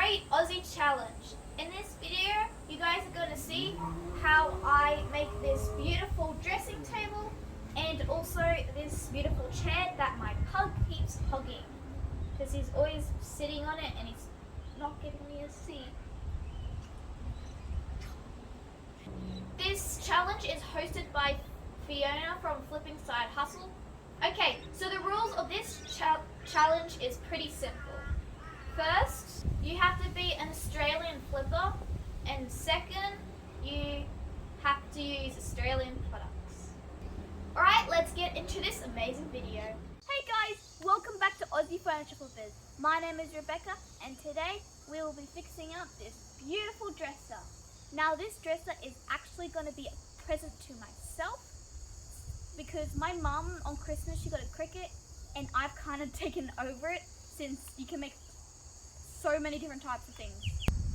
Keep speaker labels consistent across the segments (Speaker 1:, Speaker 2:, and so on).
Speaker 1: Great Aussie Challenge. In this video, you guys are going to see how I make this beautiful dressing table and also this beautiful chair that my pug keeps hogging because he's always sitting on it and he's not giving me a seat. This challenge is hosted by Fiona from Flipping Side Hustle. Okay, so the rules of this challenge is pretty simple. First, you have to be an Australian flipper, and second, you have to use Australian products. Alright, let's get into this amazing video. Hey guys, welcome back to Aussie Furniture Flippers. My name is Rebecca, and today we will be fixing up this beautiful dresser. Now this dresser is actually going to be a present to myself because my mum on Christmas she got a Cricut and I've kind of taken over it since you can make so many different types of things.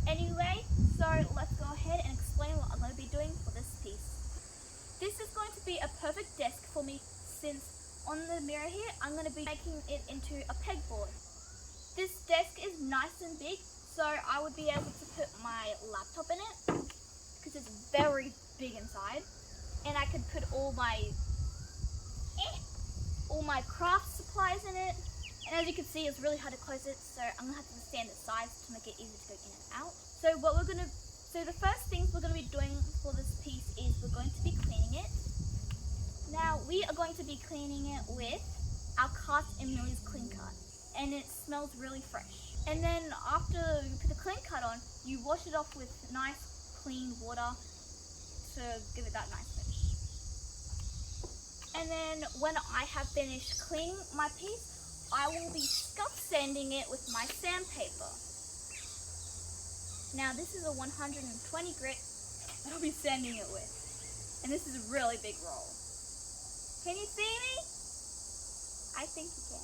Speaker 1: Anyway, so let's go ahead and explain what I'm going to be doing for this piece. This is going to be a perfect desk for me since on the mirror here I'm going to be making it into a pegboard. This desk is nice and big, so I would be able to put my laptop in it because it's very big inside, and I could put all my craft supplies in it. And as you can see, it's really hard to close it, so I'm gonna have to stand the sides to make it easy to go in and out. So the first things we're gonna be doing for this piece is we're going to be cleaning it. Now we are going to be cleaning it with our Cast and Millie's Clean Cut, and it smells really fresh. And then after you put the clean cut on, you wash it off with nice clean water to give it that nice finish. And then when I have finished cleaning my piece, I will be scuff sanding it with my sandpaper. Now this is a 120 grit that I'll be sanding it with. And this is a really big roll. Can you see me? I think you can.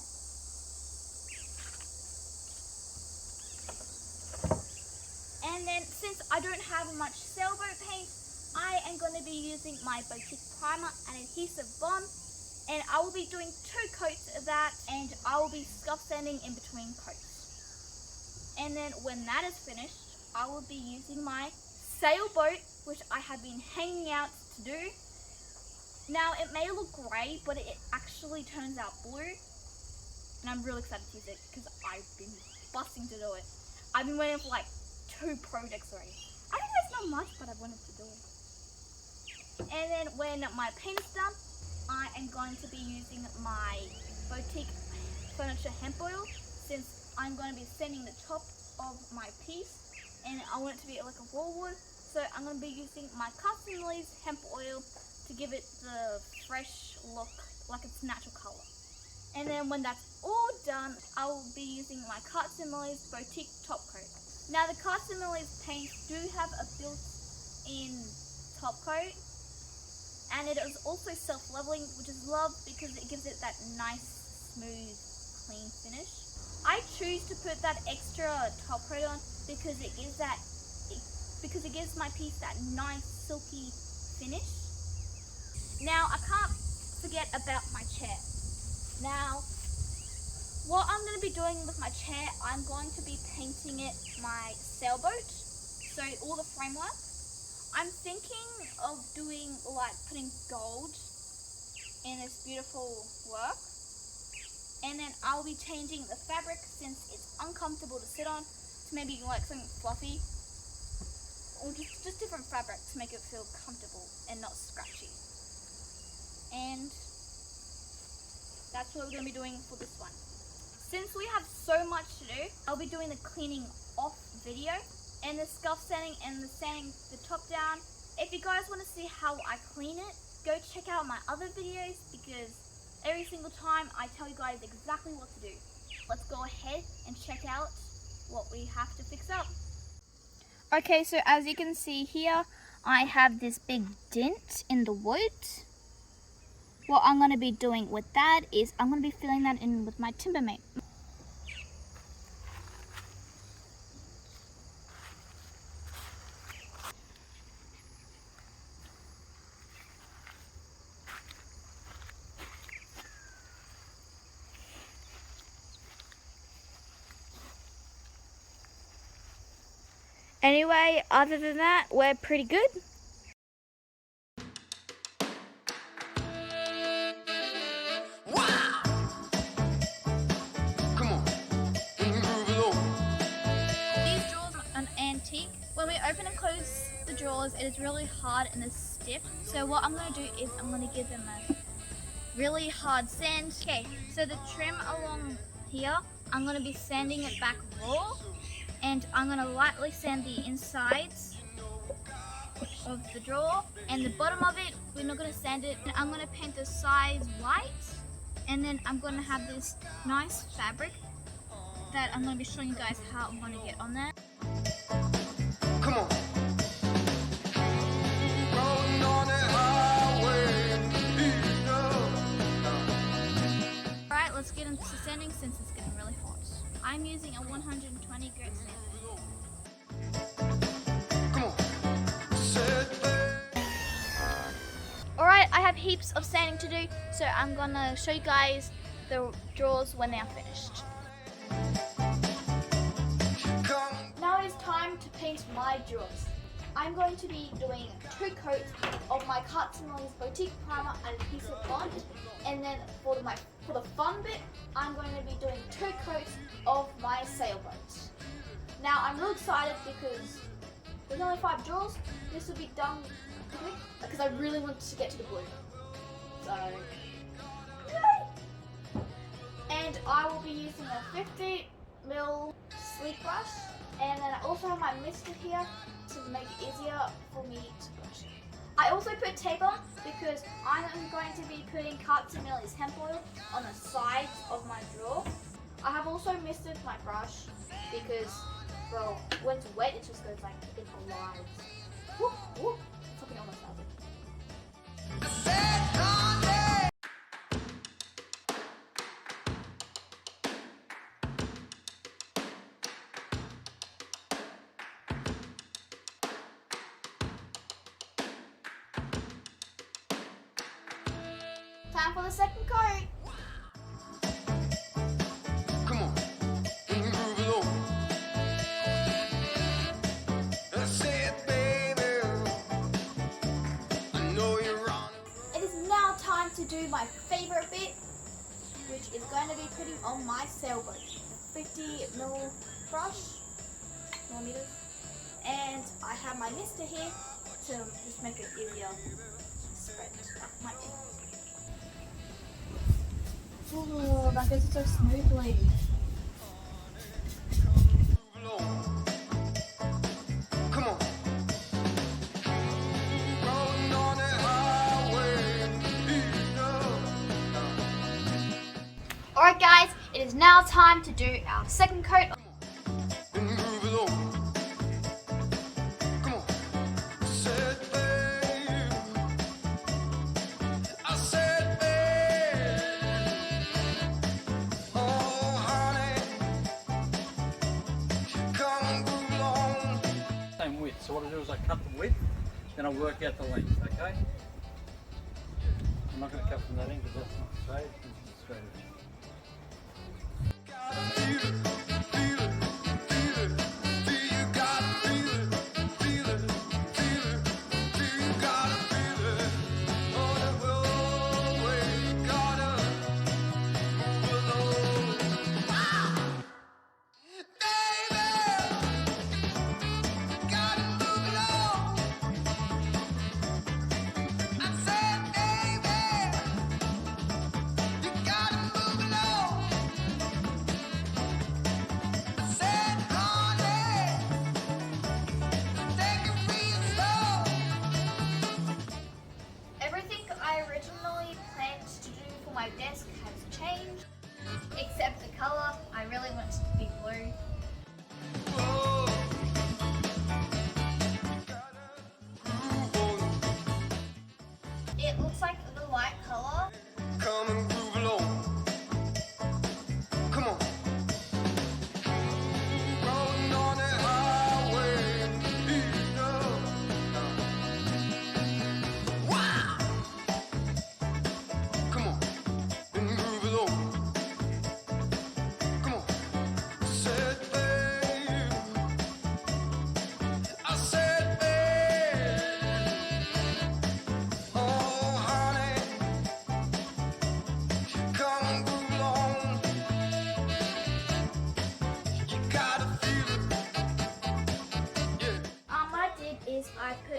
Speaker 1: And then since I don't have much sailboat paint, I am going to be using my boutique primer and adhesive bond, and I will be doing 2 coats of that, and I will be scuff sanding in between coats. And then when that is finished, I will be using my sailboat, which I have been hanging out to do. Now it may look grey, but it actually turns out blue, and I'm really excited to use it because I've been busting to do it. I've been waiting for like 2 projects already. I think that's not much, but I wanted to do it. And then when my paint is done, I am going to be using my boutique furniture hemp oil since I'm going to be sanding the top of my piece and I want it to be like a wall wood. So I'm going to be using my Cast and Millie's hemp oil to give it the fresh look, like its natural color. And then when that's all done, I will be using my Cricut Millie's boutique top coat. Now the Cricut Millie's paints do have a built-in top coat, and it is also self-leveling, which is loved because it gives it that nice, smooth, clean finish. I choose to put that extra top coat on because it gives my piece that nice, silky finish. Now I can't forget about my chair. Now, what I'm going to be doing with my chair, I'm going to be painting it my sailboat, so all the framework. I'm thinking of doing like putting gold in this beautiful work, and then I'll be changing the fabric since it's uncomfortable to sit on to maybe like something fluffy or just different fabric to make it feel comfortable and not scratchy. And that's what we're going to be doing for this one. Since we have so much to do, I'll be doing the cleaning off video and the scuff sanding and the sanding the top down. If you guys want to see how I clean it, go check out my other videos because every single time I tell you guys exactly what to do. Let's go ahead and check out what we have to fix up. Okay, so as you can see here, I have this big dent in the wood. What I'm going to be doing with that is I'm going to be filling that in with my Timbermate. Anyway, other than that, we're pretty good. These drawers are an antique. When we open and close the drawers, it is really hard and it's stiff. So what I'm going to do is I'm going to give them a really hard sand. Okay, so the trim along here, I'm going to be sanding it back raw, and I'm going to lightly sand the insides of the drawer, and the bottom of it, we're not going to sand it. I'm going to paint the sides white, and then I'm going to have this nice fabric that I'm going to be showing you guys how I'm going to get on there.
Speaker 2: Come on.
Speaker 1: Alright, let's get into sanding since it's getting really hot. I'm using a 120 grit sand. Alright, I have heaps of sanding to do, so I'm going to show you guys the drawers when they are finished. Now it is time to paint my drawers. I'm going to be doing 2 coats of my Cricut Boutique Primer and adhesive bond, and then for the fun bit, I'm going to be doing 2 coats of my sailboat. Now I'm real excited because there's only 5 drawers. This will be done quick because I really want to get to the blue. So, yay! And I will be using a 50mm sleek brush, and then I also have my mister here to make it easier for me to brush. I also put tape on because I'm going to be putting Cricut hemp oil on the sides of my drawer. I have also mistered my brush because, well, when it's wet it just goes like, it glides. Whoop, whoop. Something almost does it. Time for the second coat.
Speaker 2: Come on. Move it over. That's it, baby. I know you're on.
Speaker 1: It is now time to do my favorite bit, which is going to be putting on my sailboat. 50mm brush, millimeters, and I have my mister here to just make it easier to spread my ink. Oh, that goes so smoothly.
Speaker 2: Come on. Rolling on that highway.
Speaker 1: Alright guys, it is now time to do our second coat.
Speaker 2: Move it over. Come on. Said babe. I said babe. Oh honey. Come along.
Speaker 3: Same width. So what I do is I cut the width, then I work out the length, okay? I'm not going to cut from that end because that's not straight. This is straight edge.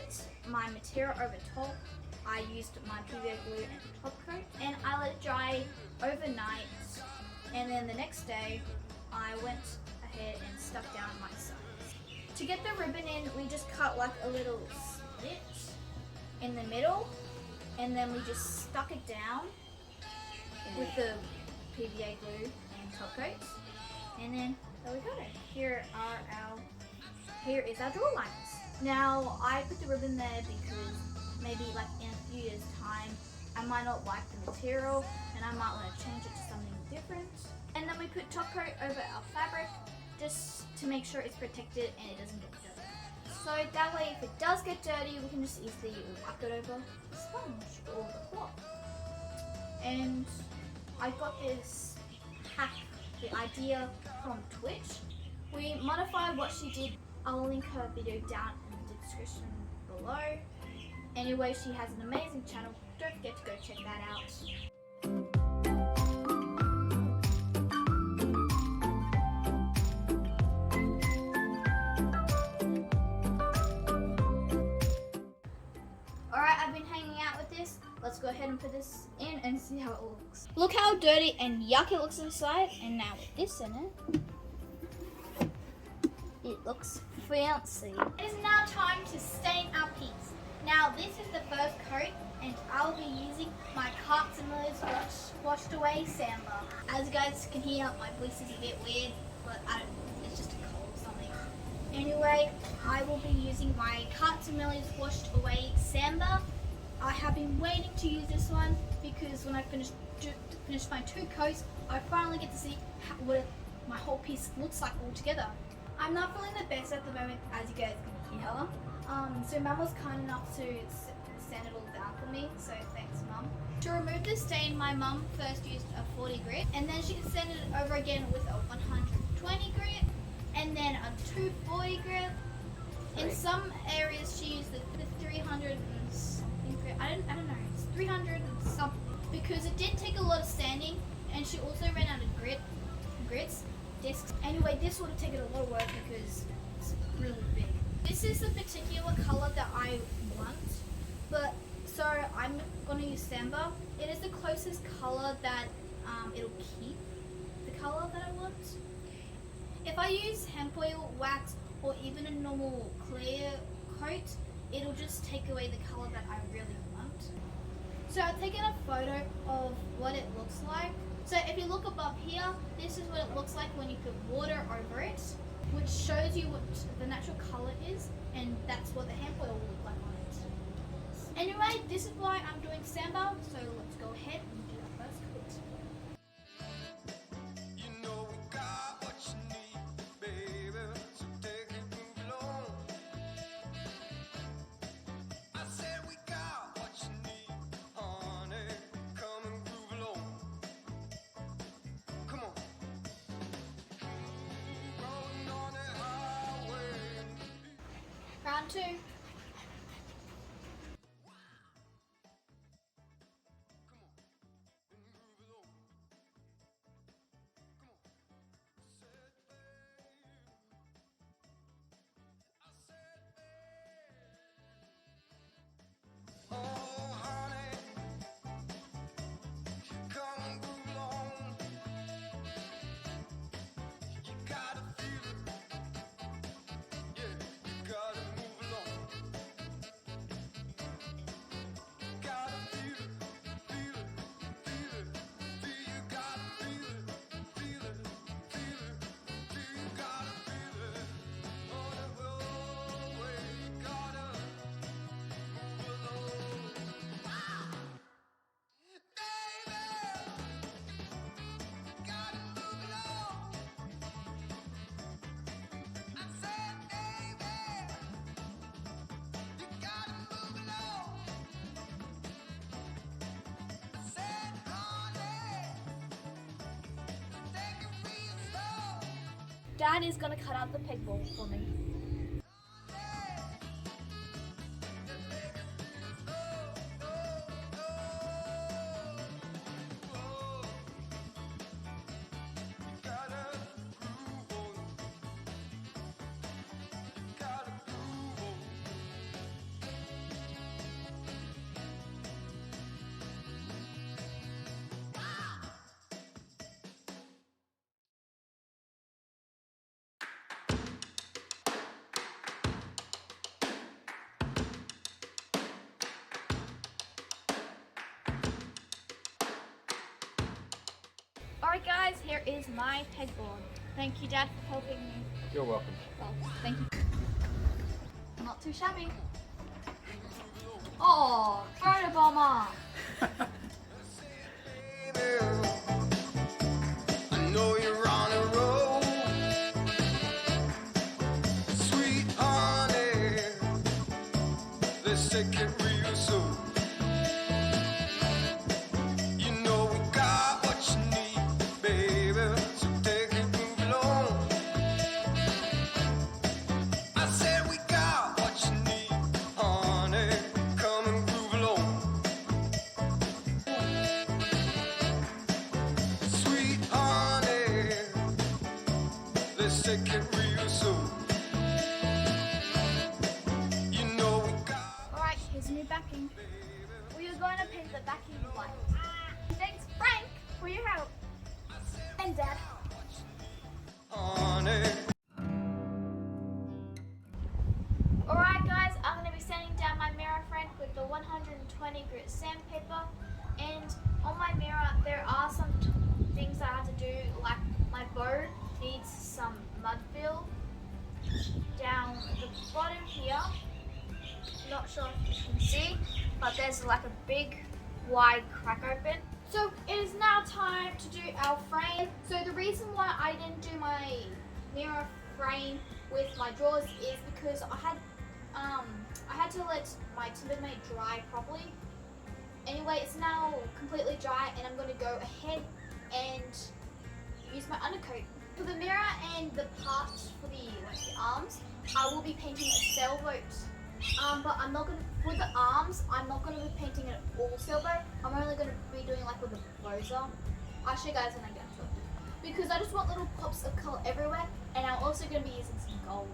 Speaker 1: put my material over top. I used my PVA glue and top coat, and I let it dry overnight. And then the next day, I went ahead and stuck down my sides. To get the ribbon in, we just cut like a little slit in the middle, and then we just stuck it down with the PVA glue and top coat. And then there we go. Here is our draw lines. Now I put the ribbon there because maybe like in a few years time I might not like the material and I might want to change it to something different. And then we put top coat over our fabric just to make sure it's protected and it doesn't get dirty. So that way if it does get dirty, we can just easily wipe it over the sponge or the cloth. And I got this hack, the idea, from Twitch. We modified what she did. I'll link her video down in the description below. Anyway, she has an amazing channel. Don't forget to go check that out. Alright, I've been hanging out with this. Let's go ahead and put this in and see how it looks. Look how dirty and yuck it looks inside. And now with this in it, it looks fancy. It is now time to stain our piece. Now this is the first coat and I'll be using my Carts and Miller's washed away sandbar. As you guys can hear, my voice is a bit weird, but it's just a cold or something. Anyway, I will be using my Carts and Miller's washed away sandbar. I have been waiting to use this one because when I finish my 2 coats, I finally get to see what my whole piece looks like all together. I'm not feeling the best at the moment, as you guys can hear. So Mum was kind enough to sand it all down for me, so thanks Mum. To remove the stain, my mum first used a 40 grit, and then she sanded it over again with a 120 grit, and then a 240 grit. In some areas she used the 300 and something grit. I don't know, it's 300 and something, because it did take a lot of sanding, and she also ran out of grits, discs. Anyway, this would have taken a lot of work because it's really big. This is the particular color that I want, but so I'm gonna use Samba. It is the closest color that it'll keep the color that I want. If I use hemp oil, wax, or even a normal clear coat, it'll just take away the color that I really want. So I've taken a photo of what it looks like. So if you look above here, this is what it looks like when you put water over it, which shows you what the natural color is, and that's what the hemp oil will look like on it. Anyway, this is why I'm doing Samba, so let's go ahead and do our first coat.
Speaker 2: You know we got what you need, baby. So take it, move along. I said we got what you need, honey. Come and groove along. Come on. Rolling on the highway.
Speaker 1: Round 2.
Speaker 2: Oh, honey, come and groove along. You gotta feel it, yeah. You gotta move along. You gotta feel it, feel it, feel it, feel. You gotta feel it, feel it, feel it, feel. You gotta feel it on the roadway. You gotta move along.
Speaker 1: Dad is gonna cut out the pegboard for me. guys, here is my pegboard. Thank you, Dad, for helping me.
Speaker 3: You're welcome.
Speaker 1: Well, thank you. Not too shabby. Oh, photo bomber.
Speaker 2: I know you're on a roll, sweet honey. Let's take it real slow. You know we got what you need, baby. So take it, move along. I said we got what you need, honey. Come and groove along. Sweet honey, let's take it real slow. You know we got.
Speaker 1: Alright, here's a new backing. We are going to paint the backing white. Thanks, Frank, for your help. And Dad.
Speaker 2: Honey.
Speaker 1: Alright guys, I'm going to be sanding down my mirror frame with the 120 grit sandpaper, and on my mirror there are some things that I have to do, like my bow needs some mud fill down the bottom here. Not sure if you can see, but there's like a big wide crack open. So it is now time to do our frame. So the reason why I didn't do my mirror frame with my drawers is because I had to let my timber mate dry properly. Anyway, it's now completely dry, and I'm going to go ahead and use my undercoat. For the mirror and the parts for the arms, I will be painting a sailboat. But I'm not going to, for the arms, I'm not going to be painting it all sailboat. I'm only going to be doing like with the closer. I'll show you guys when I get to it. Because I just want little pops of colour everywhere, and I'm also going to be using some gold.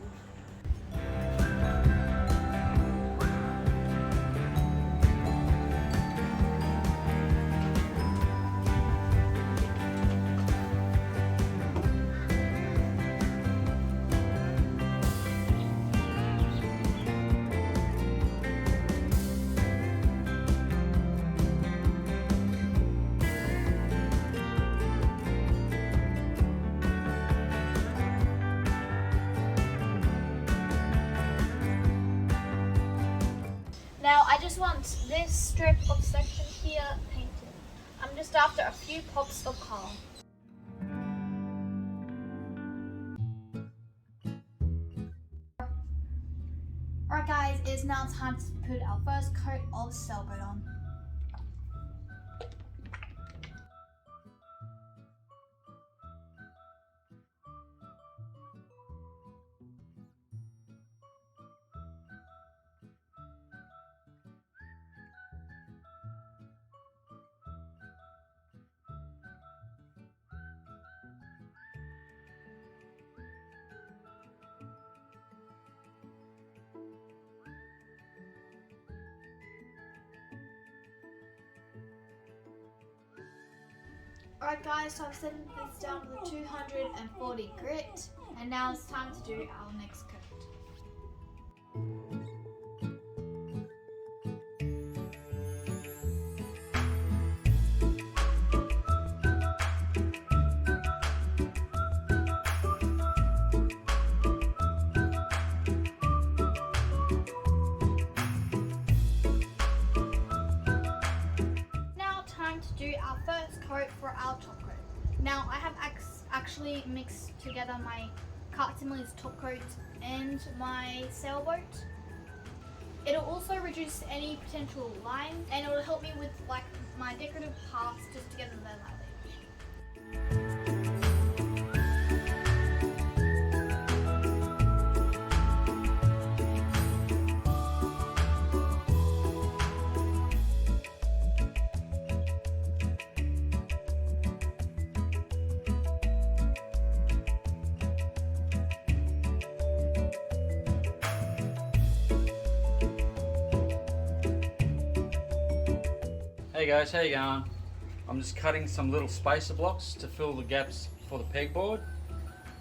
Speaker 1: Now I just want this strip of section here painted. I'm just after a few pops of colour. Alright guys, it is now time to put our first coat of sailboat on. Alright guys, so I've set this down to the 240 grit, and now it's time to do our next coat. To do our first coat for our top coat. Now I have actually mixed together my Cricut Pegboard top coat and my sailboat. It'll also reduce any potential lines, and it will help me with like my decorative parts just to get them there lightly.
Speaker 3: Hey guys, how you going? I'm just cutting some little spacer blocks to fill the gaps for the pegboard,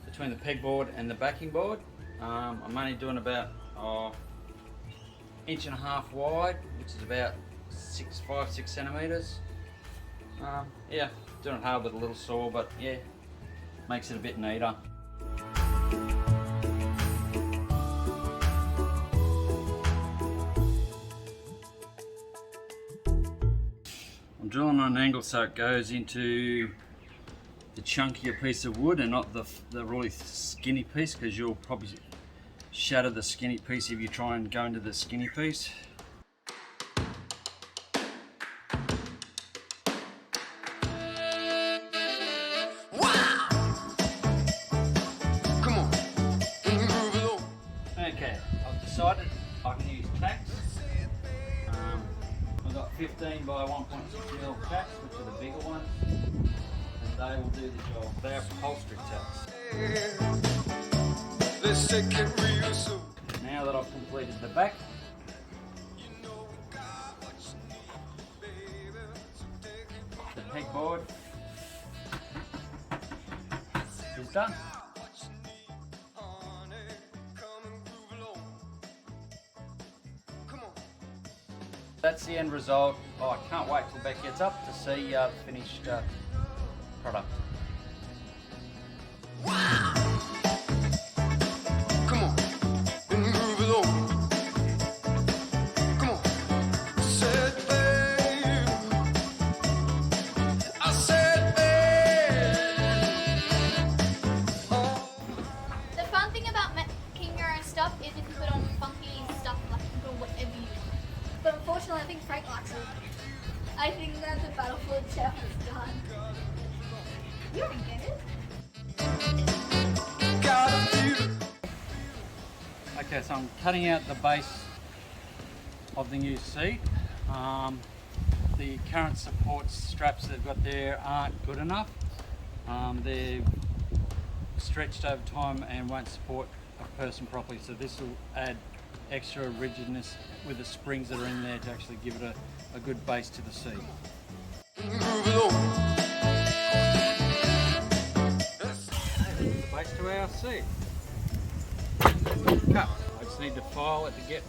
Speaker 3: between the pegboard and the backing board. I'm only doing about 1.5 inches wide, which is about 5-6 centimeters. Yeah, doing it hard with a little saw, but yeah, makes it a bit neater. I'm drilling on an angle so it goes into the chunkier piece of wood and not the really skinny piece, because you'll probably shatter the skinny piece if you try and go into the skinny piece. Okay, I've decided I can use tacks. I've got 15 by 1.6mm tacks, which are the bigger ones, and they will do the job. They're upholstery tacks.
Speaker 2: Let's take it real soon.
Speaker 3: Now that I've completed the back, the pegboard is done. That's the end result. Oh, I can't wait till Beck gets up to see the finished product.
Speaker 2: Come on, and move along. Come on, said babe. I said babe. Oh.
Speaker 1: The fun thing about making your own stuff is if you put on funky stuff, like you can put on whatever you want. But unfortunately, I think Frank likes it. I think that the Battlefield chef is done. You don't get it.
Speaker 2: Gotta feel it.
Speaker 3: Okay, so I'm cutting out the base of the new seat. The current support straps they've got there aren't good enough. They're stretched over time and won't support a person properly, so this will add extra rigidness with the springs that are in there to actually give it a good base to the seat.
Speaker 2: Move along.
Speaker 3: The base to our seat. Cut. I just need to file it to get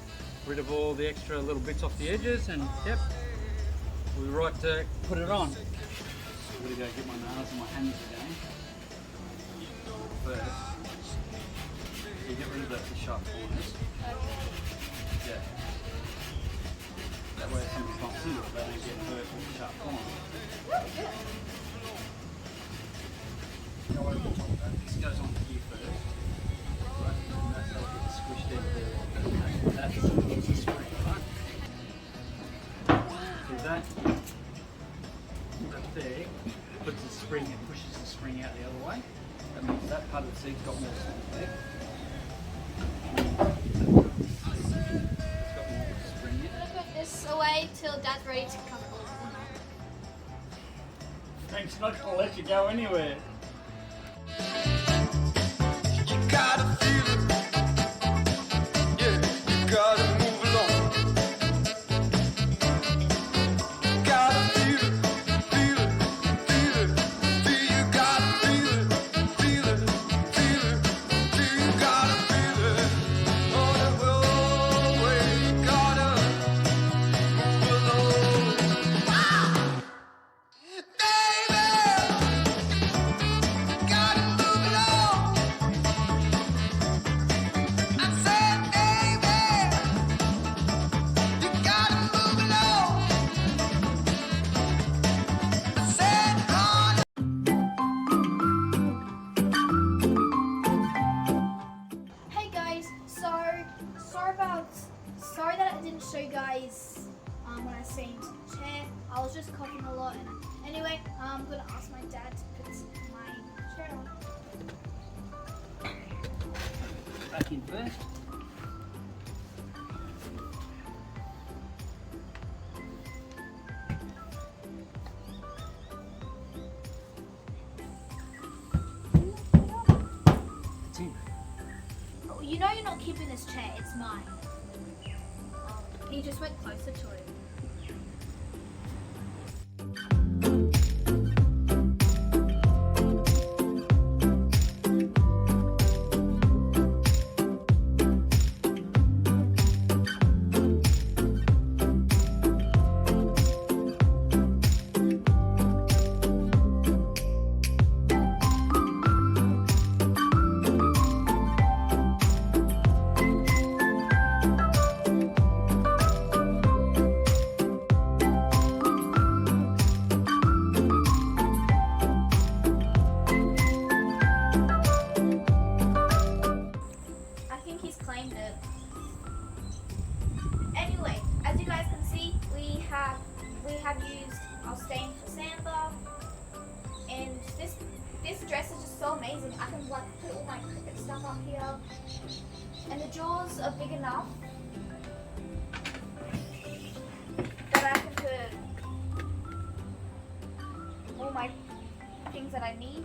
Speaker 3: rid of all the extra little bits off the edges, and yep, we're right to put it on. I'm gonna go get my nails and my hands again. First, you get rid of the sharp corners. Yeah. That way if somebody bumps into it, they don't get hurt with the sharp corners. This goes on here first. Right, and that's how it gets squished into there. That's the spring, right? See that? Right there, puts the spring, it pushes the spring out the other way. That means that part of the seat's got more space there.
Speaker 1: Away till Dad's ready to come home.
Speaker 3: Frank's not gonna let you go anywhere.
Speaker 2: You gotta feel it. Yeah, you gotta move along. Gotta feel it, feel it, feel it. Do you gotta feel it, feel it, feel it? Do you gotta feel it? On the way, you gotta move along. Baby, gotta move along. I said, baby, you gotta move along. I said, honey.
Speaker 1: Hey guys, sorry that I didn't show you guys when I seen the chair. I was just coughing a lot. And anyway, I'm gonna ask my dad to put my chair on.
Speaker 3: Back in first. It's in.
Speaker 1: Oh, you know you're not keeping this chair, it's mine. He just went closer to it. have used our stain for sandbar, and this dress is just so amazing. I can like put all my Cricut stuff up here, and the drawers are big enough that I can put all my things that I need.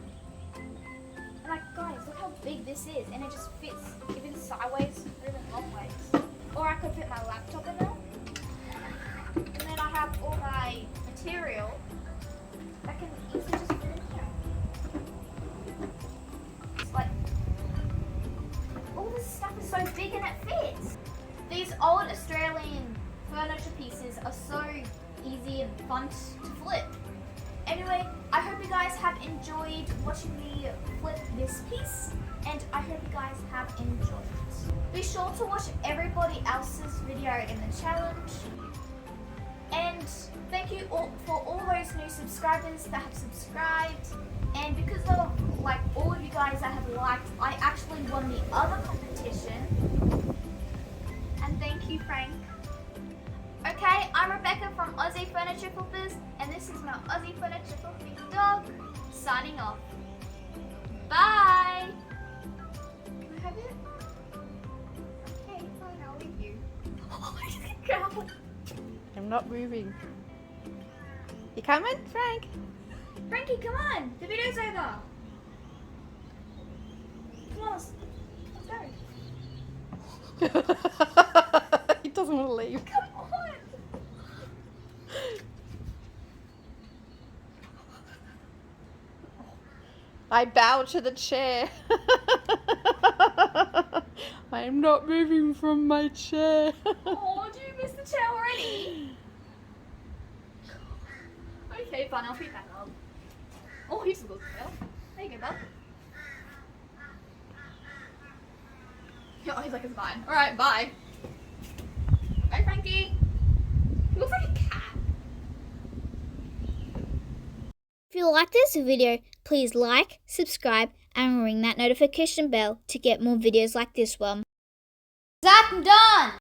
Speaker 1: And like, guys, look how big this is, and it just fits even sideways or even long ways. Or I could fit my laptop in there. And then I have all my material that can easily just fit in here. It's like, all this stuff is so big and it fits. These old Australian furniture pieces are so easy and fun to flip. Anyway, I hope you guys have enjoyed watching me flip this piece, and I hope you guys have enjoyed it. Be sure to watch everybody else's video in the challenge. And thank you all for all those new subscribers that have subscribed. And because of like all of you guys that have liked, I actually won the other competition. And thank you, Frank. Okay, I'm Rebecca from Aussie Furniture Flippers, and this is my Aussie Furniture Flipping dog, signing off. Bye! Can I have it? Okay, fine, I'll leave you. Oh my god!
Speaker 4: I'm not moving. You coming, Frank?
Speaker 1: Frankie, come on! The video's over! Come on, let's go.
Speaker 4: He doesn't want to leave.
Speaker 1: Come on!
Speaker 4: I bow to the chair. I am not moving from my chair.
Speaker 1: Oh, did you miss the chair already? Okay, fine, I'll pick that up. Oh, he's a good girl. There you go, bub. Oh, he's like, it's mine. Alright, bye. Bye, Frankie. He looks like a cat.
Speaker 5: If you like this video, please like, subscribe, and ring that notification bell to get more videos like this one. Zach, I'm done!